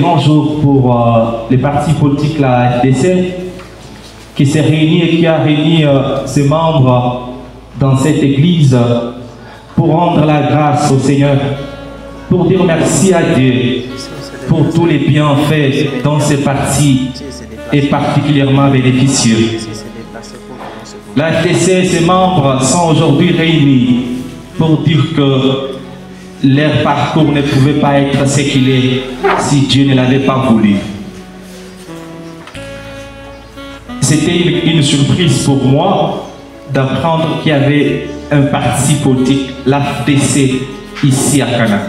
grand jour pour les partis politiques, la FDC, qui s'est réunie et qui a réuni ses membres dans cette église pour rendre la grâce au Seigneur, pour dire merci à Dieu pour tous les bienfaits dont ce parti est particulièrement bénéficieux. La FDC et ses membres sont aujourd'hui réunis pour dire que leur parcours ne pouvait pas être ce qu'il est si Dieu ne l'avait pas voulu. C'était une surprise pour moi d'apprendre qu'il y avait un parti politique, l'AFDC, ici à Canada.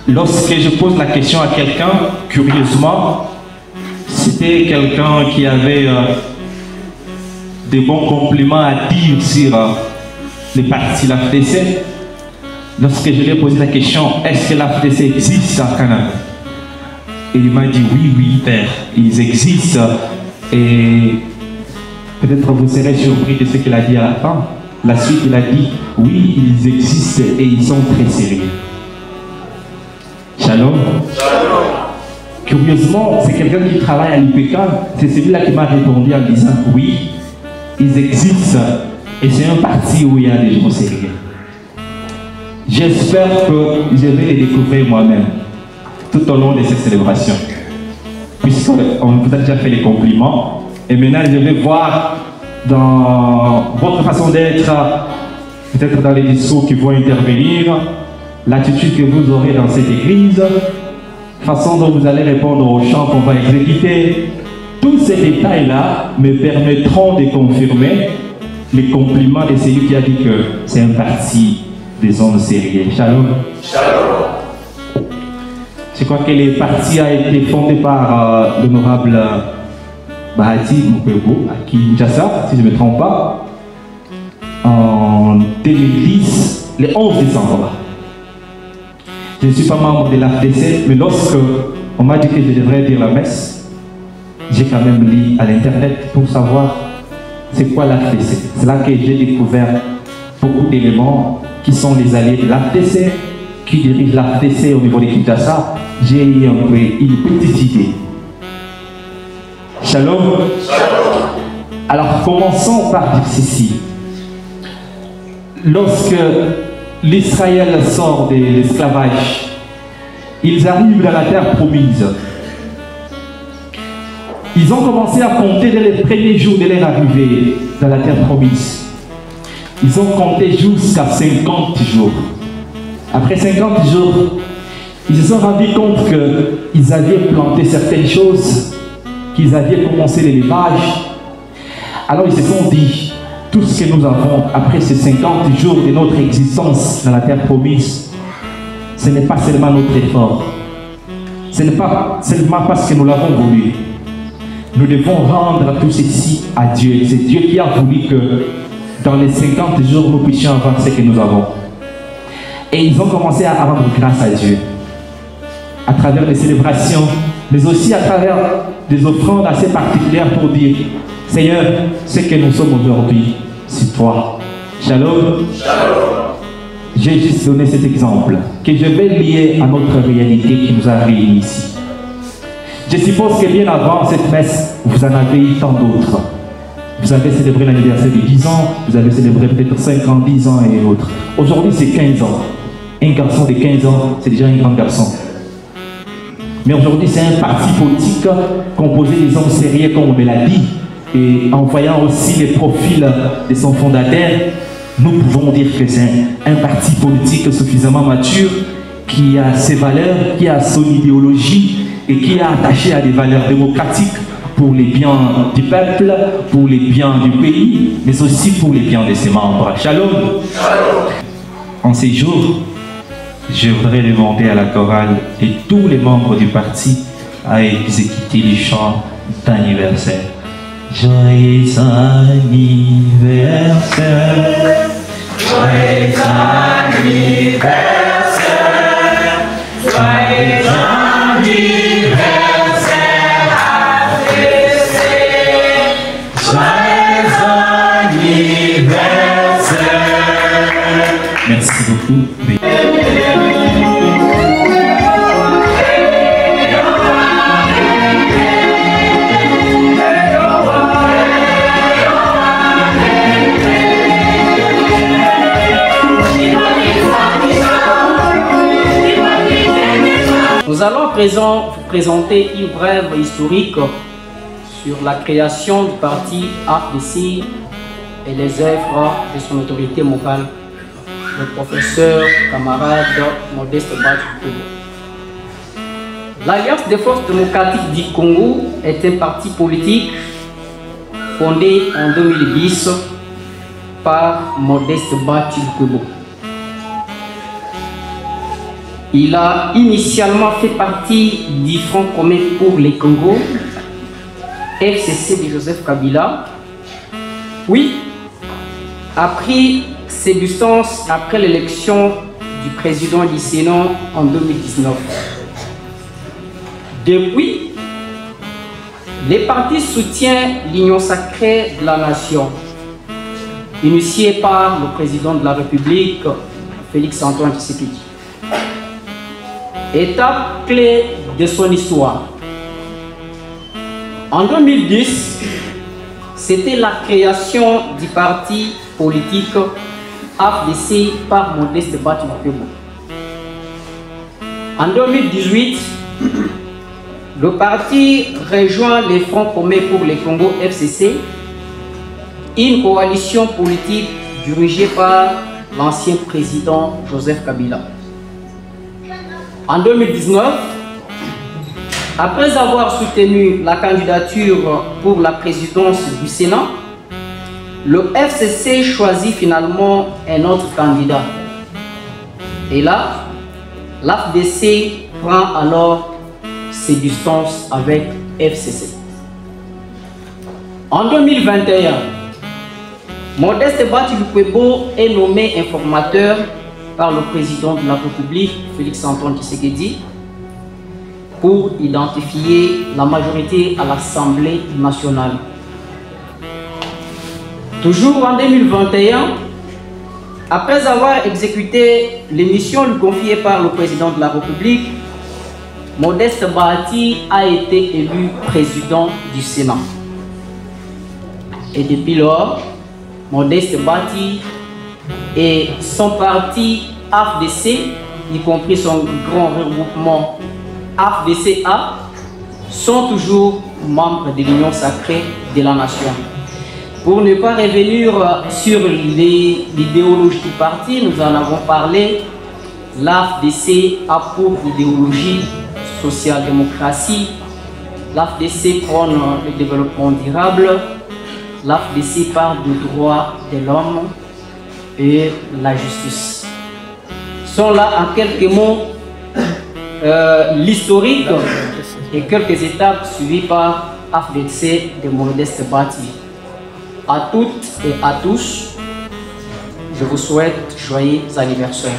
Lorsque je pose la question à quelqu'un, curieusement, c'était quelqu'un qui avait des bons compliments à dire sur le parti l'AFDC. Lorsque je lui ai posé la question, est-ce que l'AFDC existe en Canada? Et il m'a dit, oui, père, ils existent. Et peut-être vous serez surpris de ce qu'il a dit à la fin. La suite, il a dit, oui, ils existent et ils sont très sérieux. Shalom. Shalom. Curieusement, c'est quelqu'un qui travaille à l'IPK. C'est celui-là qui m'a répondu en disant, oui, ils existent et c'est un parti où il y a des gens sérieux. J'espère que je vais les découvrir moi-même tout au long de cette célébration. Puisqu'on vous a déjà fait les compliments. Et maintenant, je vais voir dans votre façon d'être, peut-être dans les discours qui vont intervenir, l'attitude que vous aurez dans cette église, la façon dont vous allez répondre aux chants qu'on va exécuter. Tous ces détails-là me permettront de confirmer les compliments de celui qui a dit que c'est un parti des hommes sérieux. Shalom. Shalom. Je crois que le parti a été fondé par l'honorable Bahati Mupebo à Kinshasa, si je ne me trompe pas, en 2010, le 11 décembre. Je ne suis pas membre de l'AFDC, mais lorsque on m'a dit que je devrais dire la messe, j'ai quand même lu à l'internet pour savoir c'est quoi l'AFDC. C'est là que j'ai découvert beaucoup d'éléments qui sont les alliés de l'AFDC, qui dirigent l'AFDC au niveau de Kinshasa. J'ai eu un peu une petite idée. Shalom. Shalom. Alors commençons par dire ceci. Lorsque l'Israël sort de l'esclavage, ils arrivent dans la terre promise. Ils ont commencé à compter dès les premiers jours de leur arrivée dans la terre promise. Ils ont compté jusqu'à 50 jours. Après 50 jours, ils se sont rendus compte qu'ils avaient planté certaines choses, qu'ils avaient commencé l'élevage. Alors ils se sont dit, tout ce que nous avons après ces 50 jours de notre existence dans la terre promise, ce n'est pas seulement notre effort. Ce n'est pas seulement parce que nous l'avons voulu. Nous devons rendre tout ceci à Dieu. C'est Dieu qui a voulu que dans les 50 jours, nous puissions avoir ce que nous avons. Et ils ont commencé à rendre grâce à Dieu. À travers des célébrations, mais aussi à travers des offrandes assez particulières pour dire, Seigneur, ce que nous sommes aujourd'hui, c'est toi. Shalom. Shalom. J'ai juste donné cet exemple que je vais lier à notre réalité qui nous a réunis ici. Je suppose que bien avant cette messe, vous en avez eu tant d'autres. Vous avez célébré l'anniversaire de 10 ans, vous avez célébré peut-être 5 ans, 10 ans et autres. Aujourd'hui, c'est 15 ans. Un garçon de 15 ans, c'est déjà un grand garçon. Mais aujourd'hui, c'est un parti politique composé des hommes sérieux, comme on me l'a dit. Et en voyant aussi les profils de son fondateur, nous pouvons dire que c'est un parti politique suffisamment mature, qui a ses valeurs, qui a son idéologie et qui est attaché à des valeurs démocratiques pour les biens du peuple, pour les biens du pays, mais aussi pour les biens de ses membres. Shalom. Shalom. En ces jours, je voudrais demander à la chorale et tous les membres du parti à exécuter les chants d'anniversaire. Joyeux anniversaire, joyeux anniversaire, joyeux anniversaire AFDC, joyeux anniversaire. Merci beaucoup. allons à présent vous présenter une brève historique sur la création du parti AFDC et les œuvres de son autorité morale, le professeur camarade Modeste Bachi. L'Alliance des forces démocratiques du Congo est un parti politique fondé en 2010 par Modeste Bachi. Il a initialement fait partie du Front commun pour les Congo, FCC de Joseph Kabila. Oui, a pris ses distances après l'élection du président du Sénat en 2019. Depuis, les partis soutiennent l'Union sacrée de la nation, initiée par le président de la République, Félix-Antoine Tshisekedi. Étape clé de son histoire. En 2010, c'était la création du parti politique AFDC par Modeste Bachi. En 2018, le parti rejoint les Fronts communs pour les Congo FCC, une coalition politique dirigée par l'ancien président Joseph Kabila. En 2019, après avoir soutenu la candidature pour la présidence du Sénat, le FCC choisit finalement un autre candidat. Et là, l'AFDC prend alors ses distances avec FCC. En 2021, Modeste Bachi est nommé informateur par le président de la République, Félix-Antoine Tshisekedi, pour identifier la majorité à l'Assemblée nationale. Toujours en 2021, après avoir exécuté les missions lui confiées par le président de la République, Modeste Bachi a été élu président du Sénat. Et depuis lors, Modeste Bachi et son parti AFDC, y compris son grand regroupement AFDCA, sont toujours membres de l'Union sacrée de la nation. Pour ne pas revenir sur l'idéologie du parti, nous en avons parlé. L'AFDC a pour idéologie social-démocratie, l'AFDC prône le développement durable, l'AFDC parle des droits de l'homme et la justice. Sont là en quelques mots l'historique et quelques étapes suivies par AFDC de Modeste Bachi. À toutes et à tous, je vous souhaite joyeux anniversaire.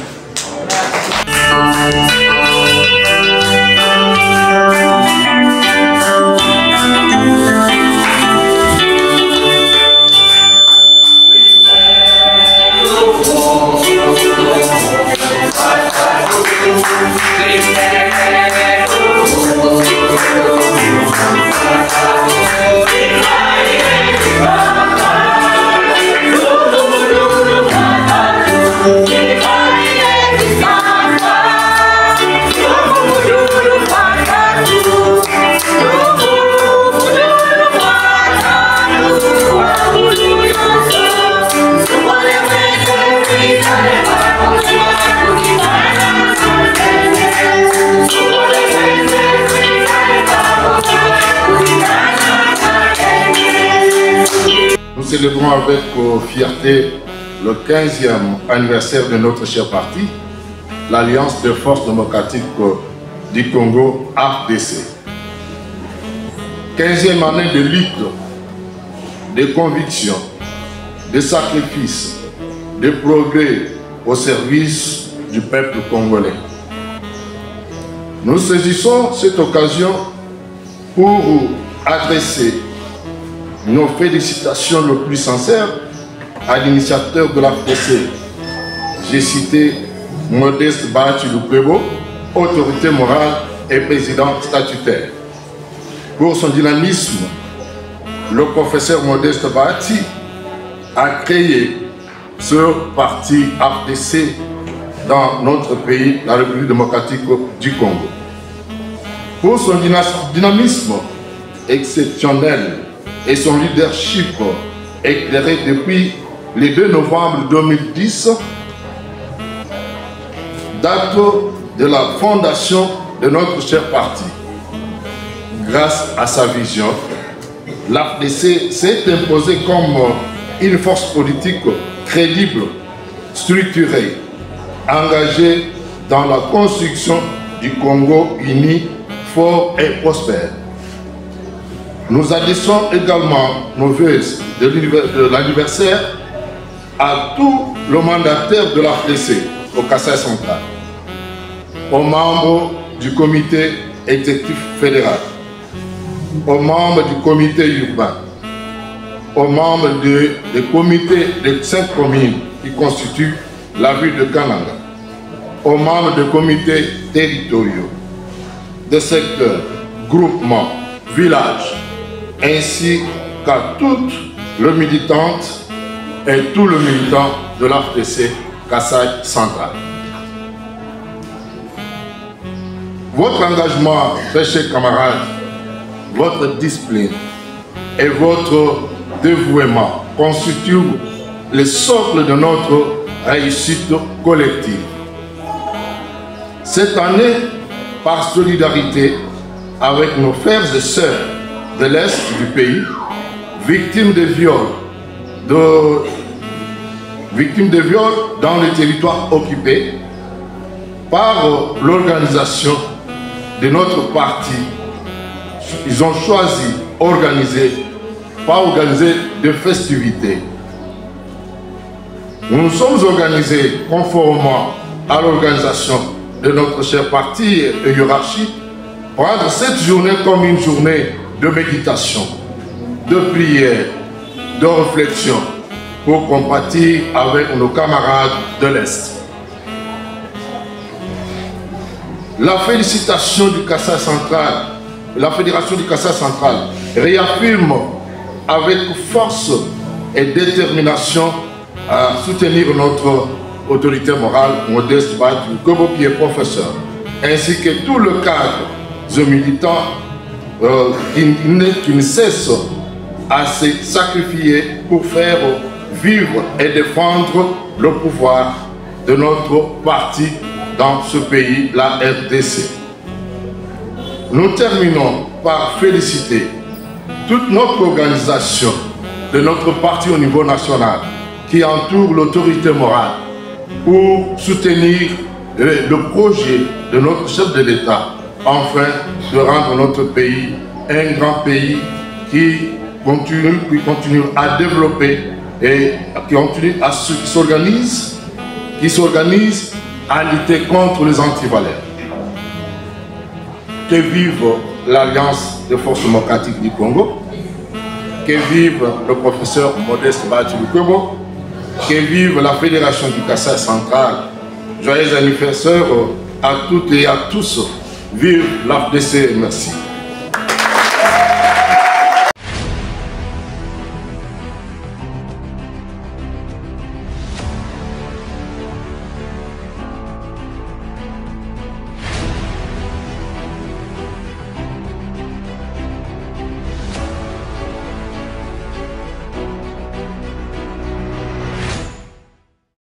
Nous célébrons avec fierté le 15e anniversaire de notre cher parti, l'Alliance des forces démocratiques du Congo, AFDC. 15e année de lutte, de conviction, de sacrifice, de progrès au service du peuple congolais. Nous saisissons cette occasion pour adresser nos félicitations les plus sincères à l'initiateur de l'AFDC. J'ai cité Modeste Bachi, autorité morale et président statutaire. Pour son dynamisme, le professeur Modeste Bachi a créé ce parti AFDC dans notre pays, la République démocratique du Congo. pour son dynamisme exceptionnel et son leadership éclairé depuis le 2 novembre 2010, date de la fondation de notre cher parti. Grâce à sa vision, l'AFDC s'est imposée comme une force politique crédible, structurée, engagée dans la construction du Congo uni, fort et prospère. Nous adressons également nos vœux de l'anniversaire à tous les mandataires de l'AFDC au Kasaï central, aux membres du comité exécutif fédéral, aux membres du comité urbain, aux membres du comité des 5 communes qui constituent la ville de Kananga, aux membres des comités territoriaux, des secteurs, groupements, villages, ainsi qu'à toutes les militantes et tous les militants de l'AFDC Kasaï central. Votre engagement, très chers camarades, votre discipline et votre dévouement constituent le socle de notre réussite collective. Cette année, par solidarité avec nos frères et sœurs de l'Est du pays, victimes de viols dans les territoires occupés, par l'organisation de notre parti, ils ont choisi pas organiser de festivités. Nous nous sommes organisés conformément à l'organisation de notre cher parti et hiérarchie, prendre cette journée comme une journée de méditation, de prière, de réflexion pour compatir avec nos camarades de l'Est. La félicitation du Kasaï central, la Fédération du Kasaï central réaffirme avec force et détermination à soutenir notre autorité morale, Modeste Batou Lukwebo, qui est professeur, ainsi que tout le cadre de militants qui ne cessent à se sacrifier pour faire vivre et défendre le pouvoir de notre parti dans ce pays, la RDC. Nous terminons par féliciter toute notre organisation de notre parti au niveau national qui entoure l'autorité morale pour soutenir le projet de notre chef de l'État, afin de rendre notre pays un grand pays qui continue à développer et qui continue à s'organise à lutter contre les antivaleurs. Que vive l'Alliance des forces démocratiques du Congo, que vive le professeur Modeste Batou Lukwebo, que vive la Fédération du Kasaï central. Joyeux anniversaire à toutes et à tous. Vive l'AFDC, merci.